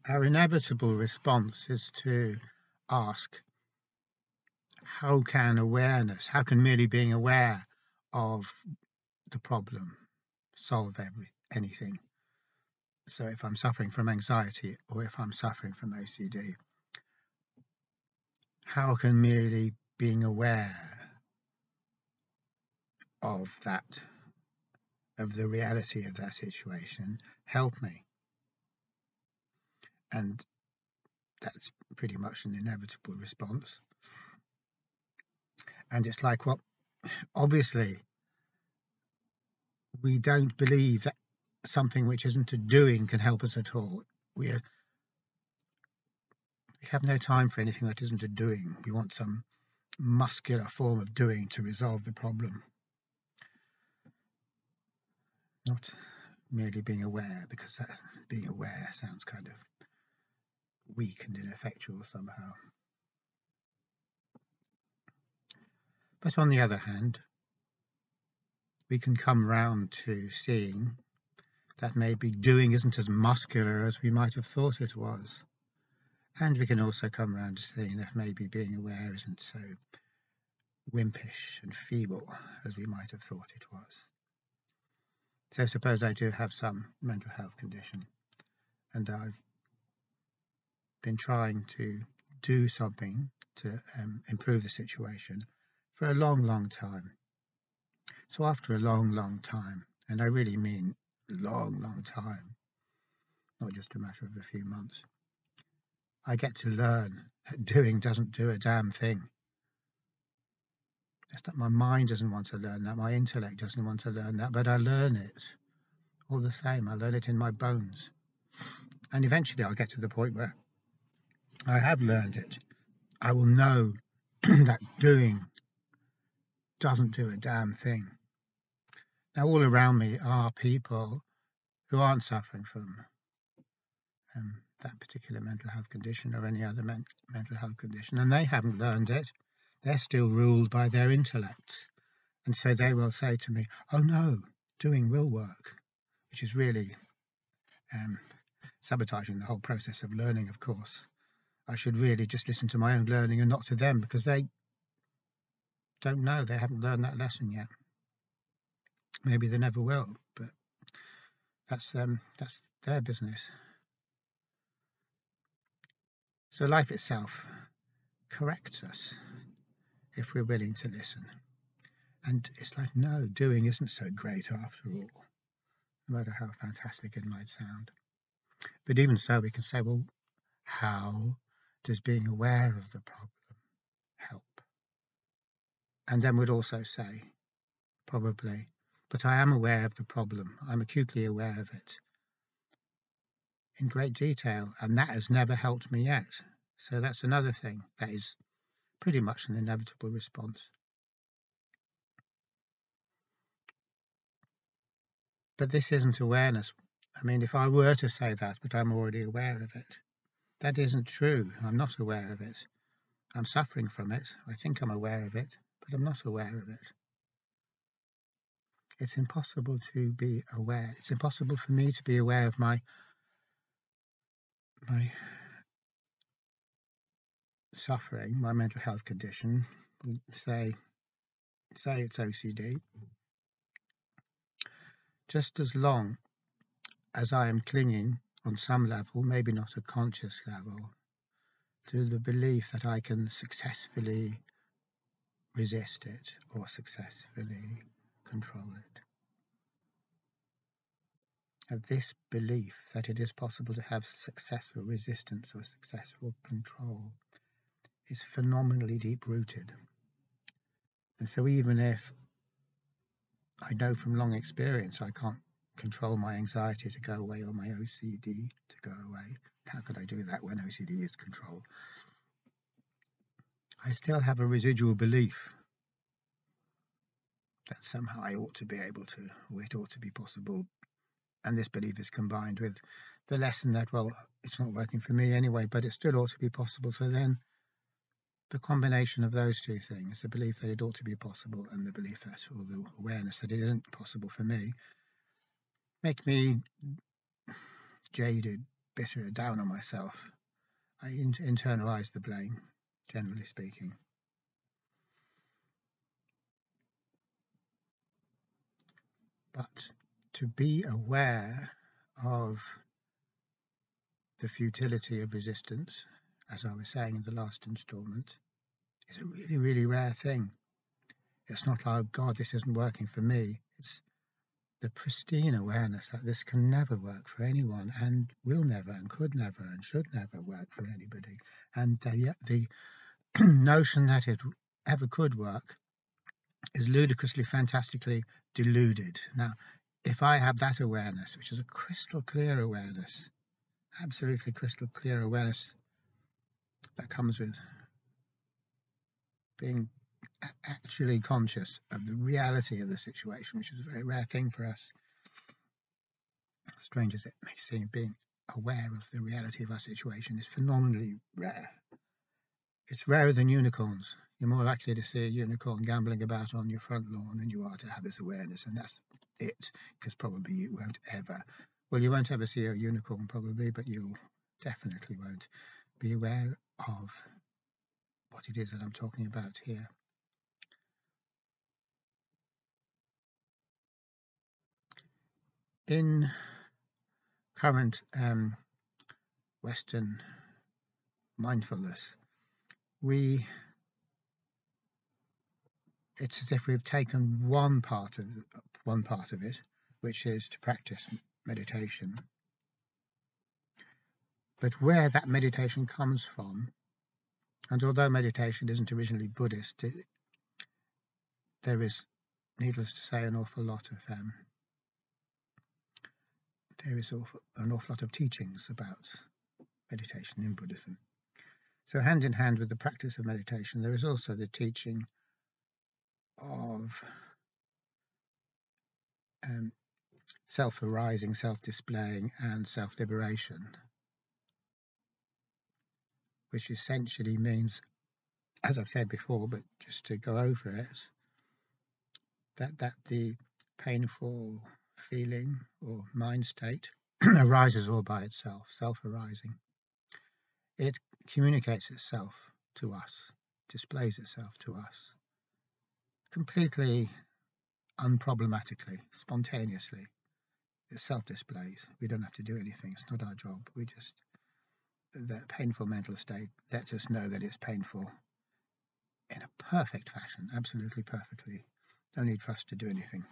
Our inevitable response is to ask, how can merely being aware of the problem solve anything? So if I'm suffering from anxiety or if I'm suffering from OCD, how can merely being aware of the reality of that situation, help me? And that's pretty much an inevitable response. And it's like, well, obviously, we don't believe that something which isn't a doing can help us at all. We have no time for anything that isn't a doing. We want some muscular form of doing to resolve the problem, not merely being aware, because being aware sounds kind of weak and ineffectual somehow. But on the other hand, we can come round to seeing that maybe doing isn't as muscular as we might have thought it was. And we can also come round to seeing that maybe being aware isn't so wimpish and feeble as we might have thought it was. So suppose I do have some mental health condition and I've been trying to do something to improve the situation for a long time. So after a long time, and I really mean long time, not just a matter of a few months, I get to learn that doing doesn't do a damn thing. It's that my mind doesn't want to learn that, my intellect doesn't want to learn that, but I learn it all the same. I learn it in my bones. And eventually I'll get to the point where I have learned it. I will know that doing doesn't do a damn thing. Now, all around me are people who aren't suffering from that particular mental health condition or any other mental health condition, and they haven't learned it. They're still ruled by their intellect. And so they will say to me, oh no, doing will work, which is really sabotaging the whole process of learning, of course. I should really just listen to my own learning and not to them, because they don't know, they haven't learned that lesson yet. Maybe they never will, but that's their business. So life itself corrects us if we're willing to listen. And it's like, no, doing isn't so great after all, no matter how fantastic it might sound. But even so, we can say, well, how does being aware of the problem help? And then we'd also say, probably, but I am aware of the problem. I'm acutely aware of it in great detail, and that has never helped me yet. So that's another thing that is pretty much an inevitable response. But this isn't awareness. I mean, if I were to say that, but I'm already aware of it, that isn't true. I'm not aware of it. I'm suffering from it. I think I'm aware of it, but I'm not aware of it. It's impossible to be aware. It's impossible for me to be aware of my suffering, my mental health condition. Say it's OCD. Just as long as I am clinging on some level, maybe not a conscious level, to the belief that I can successfully resist it or successfully control it. And this belief that it is possible to have successful resistance or successful control is phenomenally deep-rooted. And so even if I know from long experience I can't control my anxiety to go away or my OCD to go away, how could I do that when OCD is controlled? I still have a residual belief that somehow I ought to be able to, or it ought to be possible. And this belief is combined with the lesson that, well, it's not working for me anyway, but it still ought to be possible. So then the combination of those two things, the belief that it ought to be possible and the belief that, or the awareness that it isn't possible for me, make me jaded, bitter down on myself. I internalize the blame, generally speaking. But to be aware of the futility of resistance, as I was saying in the last installment, is a really, really rare thing. It's not like, oh God, this isn't working for me. It's the pristine awareness that this can never work for anyone, and will never, and could never, and should never work for anybody. And yet the notion that it ever could work is ludicrously, fantastically deluded. Now, if I have that awareness, which is a crystal clear awareness, absolutely crystal clear awareness that comes with being actually conscious of the reality of the situation, which is a very rare thing for us, strange as it may seem. Being aware of the reality of our situation is phenomenally rare. It's rarer than unicorns. You're more likely to see a unicorn gambling about on your front lawn than you are to have this awareness, and that's it, because probably you won't ever, well, you won't ever see a unicorn probably, but you definitely won't be aware of what it is that I'm talking about here. In current Western mindfulness, it's as if we've taken one part of it, which is to practice meditation. But where that meditation comes from, and although meditation isn't originally Buddhist, there is, needless to say, an awful lot of teachings about meditation in Buddhism. So hand in hand with the practice of meditation, there is also the teaching of self-arising, self-displaying, and self-liberation, which essentially means, as I've said before, but just to go over it, that the painful feeling or mind state arises all by itself, self-arising. It communicates itself to us, displays itself to us, completely unproblematically, spontaneously. It self-displays. We don't have to do anything. It's not our job. The painful mental state lets us know that it's painful in a perfect fashion, absolutely perfectly. No need for us to do anything.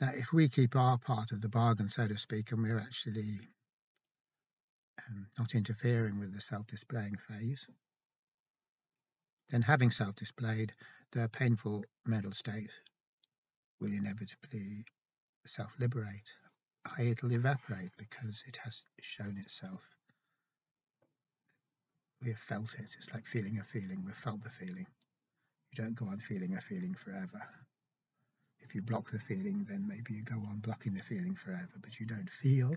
Now, if we keep our part of the bargain, so to speak, and we're actually not interfering with the self-displaying phase, then having self-displayed, the painful mental state will inevitably self-liberate. It'll evaporate because it has shown itself. We have felt it. It's like feeling a feeling. We've felt the feeling. You don't go on feeling a feeling forever. If you block the feeling, then maybe you go on blocking the feeling forever, but you don't feel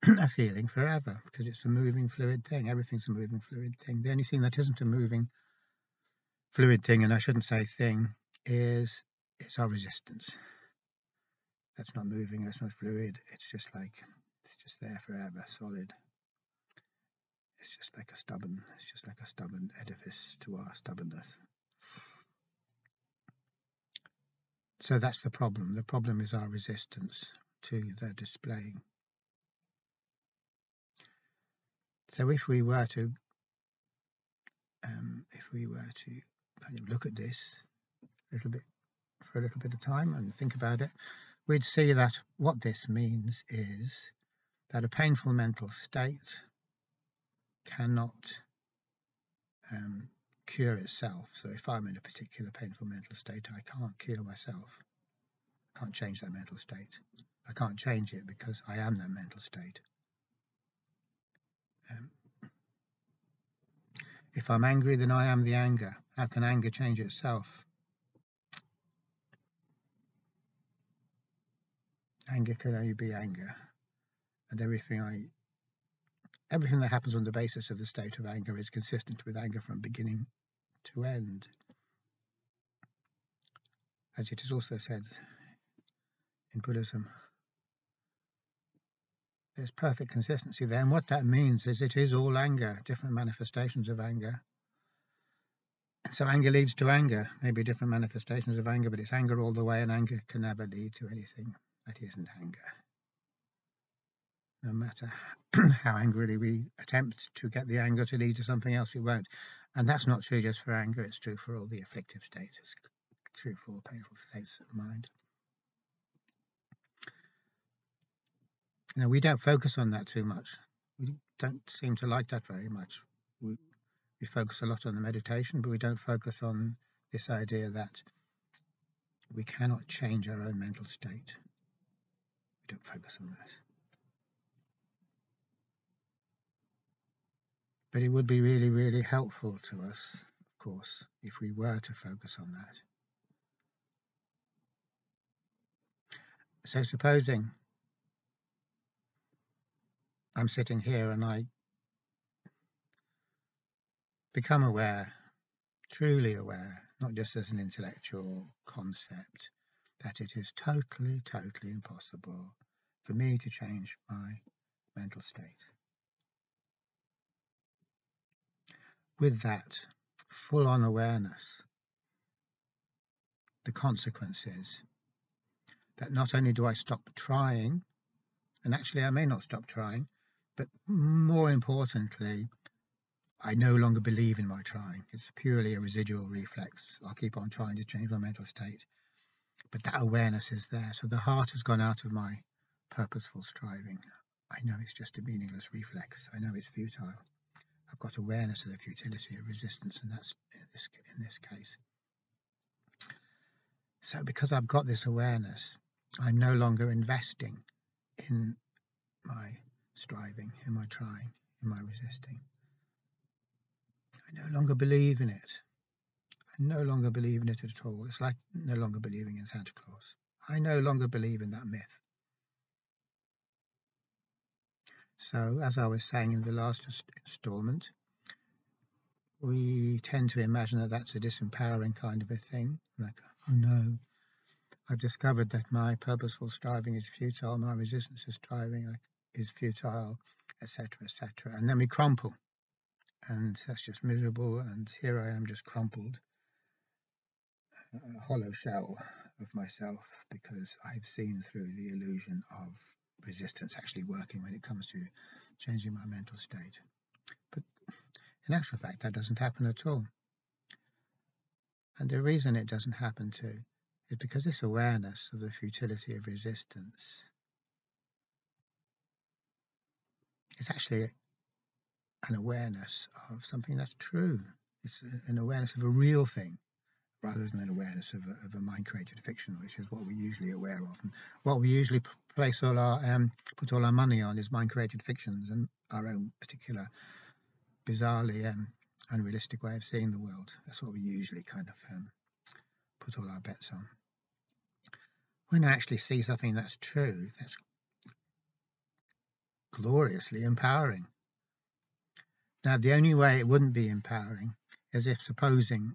a feeling forever because it's a moving, fluid thing. Everything's a moving, fluid thing. The only thing that isn't a moving, fluid thing, and I shouldn't say thing, is our resistance. That's not moving, that's not fluid. It's just there forever, solid. It's just like a stubborn edifice to our stubbornness. So that's the problem. The problem is our resistance to the displaying. So if we were to kind of look at this for a little bit of time and think about it, we'd see that what this means is that a painful mental state cannot cure itself. So if I'm in a particular painful mental state, I can't cure myself. I can't change that mental state. I can't change it because I am that mental state. If I'm angry, then I am the anger. How can anger change itself? Anger can only be anger. And everything that happens on the basis of the state of anger is consistent with anger from beginning to end. As it is also said in Buddhism, there's perfect consistency there. And what that means is it is all anger, different manifestations of anger. So anger leads to anger, maybe different manifestations of anger, but it's anger all the way, and anger can never lead to anything that isn't anger. No matter how angrily we attempt to get the anger to lead to something else, it won't. And that's not true just for anger, it's true for all the afflictive states, it's true for all painful states of mind. Now, we don't focus on that too much. We don't seem to like that very much. We focus a lot on the meditation, but we don't focus on this idea that we cannot change our own mental state. We don't focus on that. But it would be really, really helpful to us, of course, if we were to focus on that. So supposing I'm sitting here and I become aware, truly aware, not just as an intellectual concept, that it is totally, totally impossible for me to change my mental state. With that full-on awareness, the consequence is that not only do I stop trying, and actually I may not stop trying, but more importantly, I no longer believe in my trying. It's purely a residual reflex. I'll keep on trying to change my mental state, but that awareness is there. So the heart has gone out of my purposeful striving. I know it's just a meaningless reflex. I know it's futile. I've got awareness of the futility of resistance, and that's in this case. So because I've got this awareness, I'm no longer investing in my striving, in my trying, in my resisting. I no longer believe in it. I no longer believe in it at all. It's like no longer believing in Santa Claus. I no longer believe in that myth. So, as I was saying in the last installment, we tend to imagine that that's a disempowering kind of a thing. Like, oh no, I've discovered that my purposeful striving is futile, my resistance to striving is futile, etc., etc. And then we crumple, and that's just miserable, and here I am just crumpled, a hollow shell of myself, because I've seen through the illusion of resistance actually working when it comes to changing my mental state. But in actual fact, that doesn't happen at all. And the reason it doesn't happen too is because this awareness of the futility of resistance is actually an awareness of something that's true. It's an awareness of a real thing, rather than an awareness of a mind-created fiction, which is what we're usually aware of. And what we usually put all our money on is mind-created fictions and our own particular, bizarrely unrealistic way of seeing the world. That's what we usually kind of put all our bets on. When I actually see something that's true, that's gloriously empowering. Now, the only way it wouldn't be empowering is if, supposing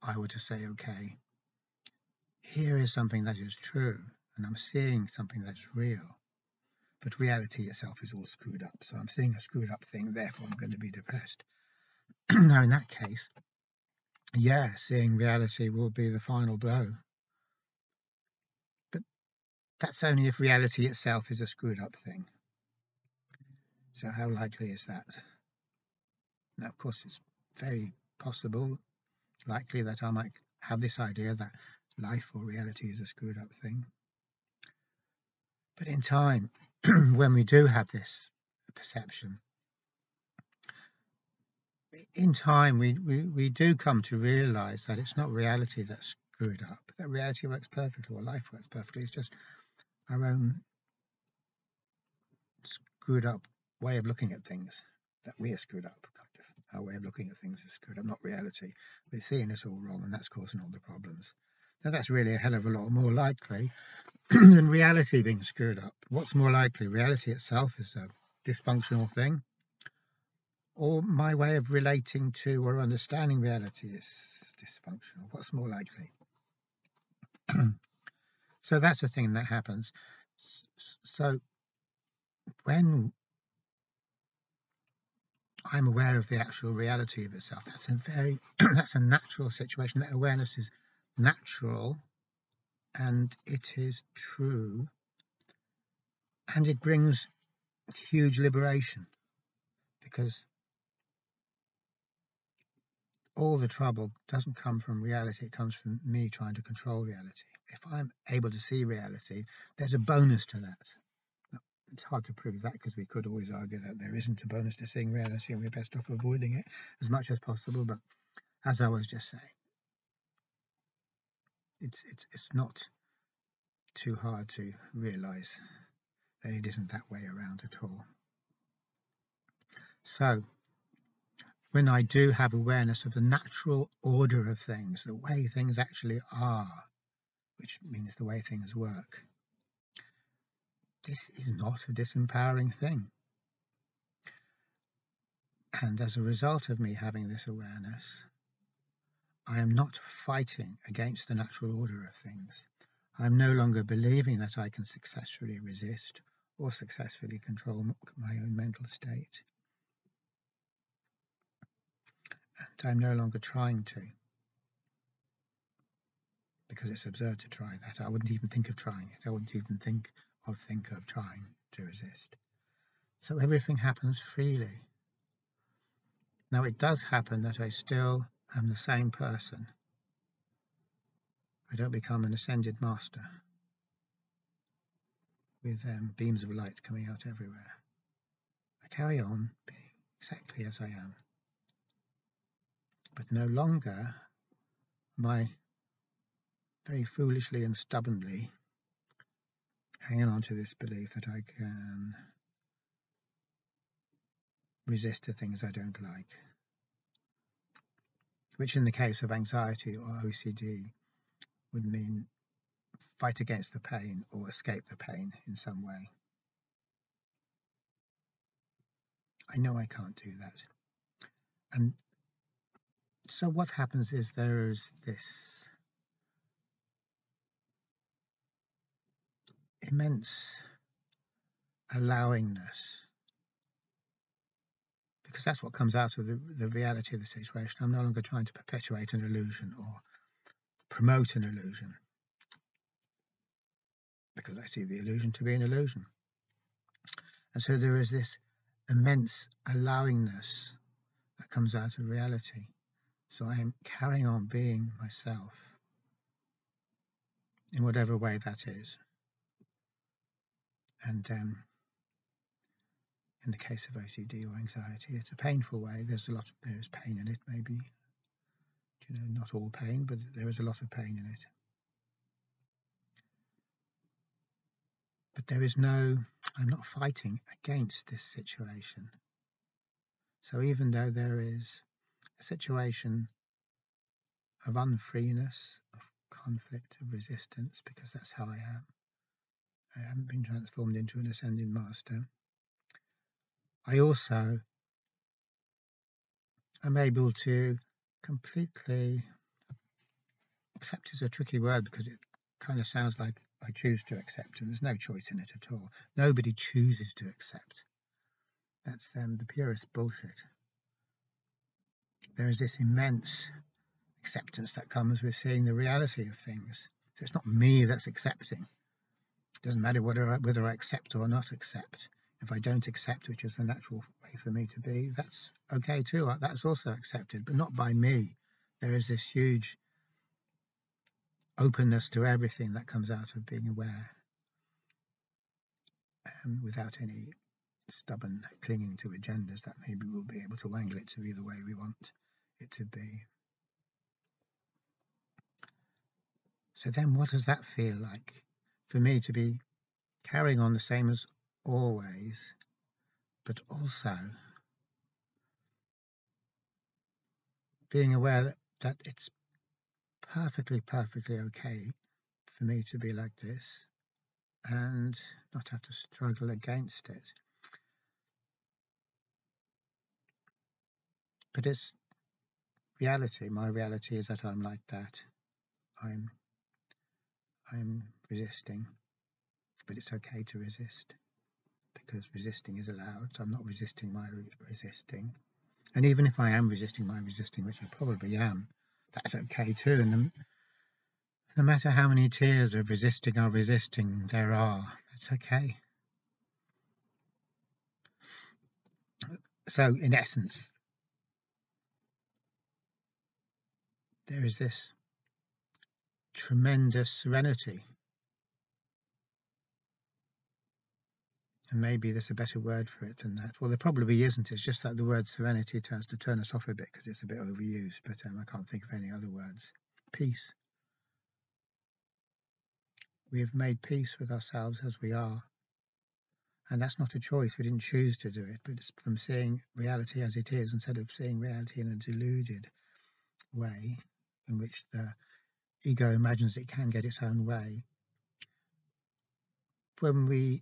I were to say, okay, here is something that is true, and I'm seeing something that's real, but reality itself is all screwed up. So I'm seeing a screwed up thing, therefore I'm going to be depressed. Now, in that case, yeah, seeing reality will be the final blow. But that's only if reality itself is a screwed up thing. So how likely is that? Now, of course, it's very possible, likely, that I might have this idea that life or reality is a screwed up thing. But in time, when we do have this perception, in time we do come to realize that it's not reality that's screwed up, that reality works perfectly, or life works perfectly. It's just our own screwed up way of looking at things, that we are screwed up, kind of. Our way of looking at things is screwed up, not reality. We're seeing it all wrong, and that's causing all the problems. Now, that's really a hell of a lot more likely than reality being screwed up. What's more likely? Reality itself is a dysfunctional thing, or my way of relating to or understanding reality is dysfunctional? What's more likely? So that's the thing that happens. So when I'm aware of the actual reality of itself, that's a very that's a natural situation. That awareness is natural and it is true, and it brings huge liberation, because all the trouble doesn't come from reality, it comes from me trying to control reality. If I'm able to see reality, there's a bonus to that. It's hard to prove that, because we could always argue that there isn't a bonus to seeing reality and we're best off avoiding it as much as possible. But as I was just saying, it's not too hard to realize that it isn't that way around at all. So when I do have awareness of the natural order of things, the way things actually are, which means the way things work, this is not a disempowering thing. And as a result of me having this awareness, I am not fighting against the natural order of things. I'm no longer believing that I can successfully resist or successfully control my own mental state. And I'm no longer trying to, because it's absurd to try that. I wouldn't even think of trying it. I wouldn't even think of trying to resist. So everything happens freely. Now, it does happen that I still am the same person. I don't become an ascended master with beams of light coming out everywhere. I carry on being exactly as I am. But no longer am I very foolishly and stubbornly hanging on to this belief that I can resist the things I don't like, which in the case of anxiety or OCD would mean fight against the pain or escape the pain in some way. I know I can't do that. And so what happens is there is this immense allowingness, because that's what comes out of the reality of the situation. I'm no longer trying to perpetuate an illusion or promote an illusion, because I see the illusion to be an illusion. And so there is this immense allowingness that comes out of reality. So I am carrying on being myself in whatever way that is. And in the case of OCD or anxiety, it's a painful way. There's pain in it, maybe. Not all pain, but there is a lot of pain in it. But I'm not fighting against this situation. So even though there is a situation of unfreeness, of conflict, of resistance, because that's how I am, I haven't been transformed into an ascending master, I also am able to completely, accept is a tricky word because it kind of sounds like I choose to accept, and there's no choice in it at all. Nobody chooses to accept. That's the purest bullshit. There is this immense acceptance that comes with seeing the reality of things. So it's not me that's accepting. It doesn't matter whether I accept or not accept. If I don't accept, which is the natural way for me to be, that's okay too. That's also accepted, but not by me. There is this huge openness to everything that comes out of being aware, without any stubborn clinging to agendas that maybe we'll be able to wangle it to be the way we want it to be. So then what does that feel like? For me to be carrying on the same as always, but also being aware that it's perfectly okay for me to be like this and not have to struggle against it. But it's reality. My reality is that I'm like that. I'm resisting, but it's okay to resist. because resisting is allowed, so I'm not resisting my resisting. And even if I am resisting my resisting, which I probably am, that's okay too. And no matter how many tiers of resisting there are, it's okay. So in essence, there is this tremendous serenity. And maybe there's a better word for it than that. Well, there probably isn't. It's just that the word serenity tends to turn us off a bit because it's a bit overused, but I can't think of any other words. Peace. We have made peace with ourselves as we are. And that's not a choice. We didn't choose to do it, but it's from seeing reality as it is instead of seeing reality in a deluded way in which the ego imagines it can get its own way. When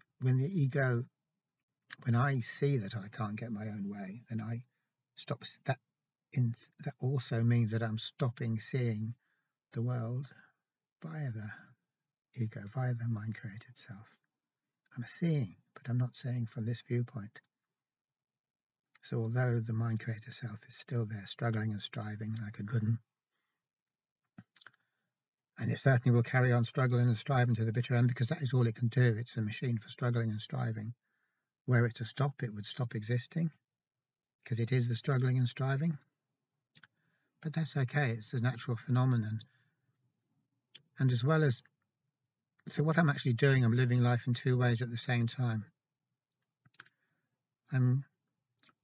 I see that I can't get my own way, then I stop. That also means that I'm stopping seeing the world via the ego, via the mind-created self. I'm seeing, but I'm not seeing from this viewpoint. So although the mind-created self is still there, struggling and striving like a good one, and it certainly will carry on struggling and striving to the bitter end because that is all it can do. It's a machine for struggling and striving. Were it to stop, it would stop existing because it is the struggling and striving. But that's okay. It's a natural phenomenon. And as well as, so what I'm actually doing, I'm living life in two ways at the same time.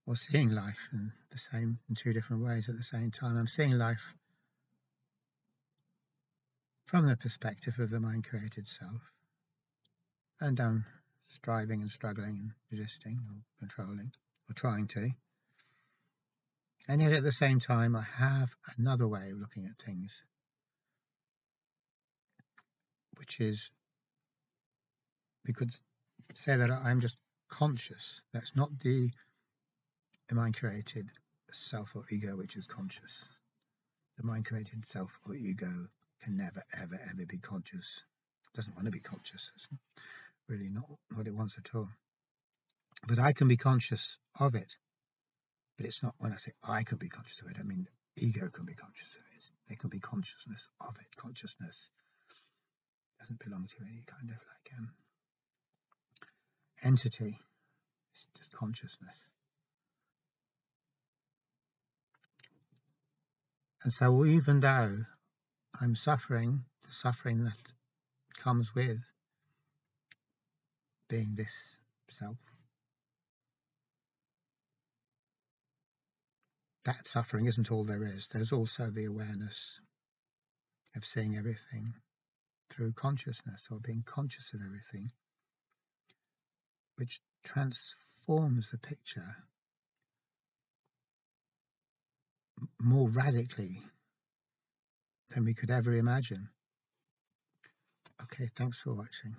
Or seeing life in two different ways at the same time. I'm seeing life from the perspective of the mind-created self, and I'm striving and struggling and resisting or controlling or trying to. And yet at the same time, I have another way of looking at things, which is, we could say that I'm just conscious. That's not the mind-created self or ego which is conscious. The mind-created self or ego can never, ever, ever be conscious. It doesn't want to be conscious. It's really not what it wants at all. But I can be conscious of it. But it's not, when I say I can be conscious of it, I mean ego can be conscious of it. There can be consciousness of it. Consciousness doesn't belong to any kind of like entity. It's just consciousness. And so even though I'm suffering, the suffering that comes with being this self, that suffering isn't all there is. There's also the awareness of seeing everything through consciousness, or being conscious of everything, which transforms the picture more radically than we could ever imagine. Okay, thanks for watching.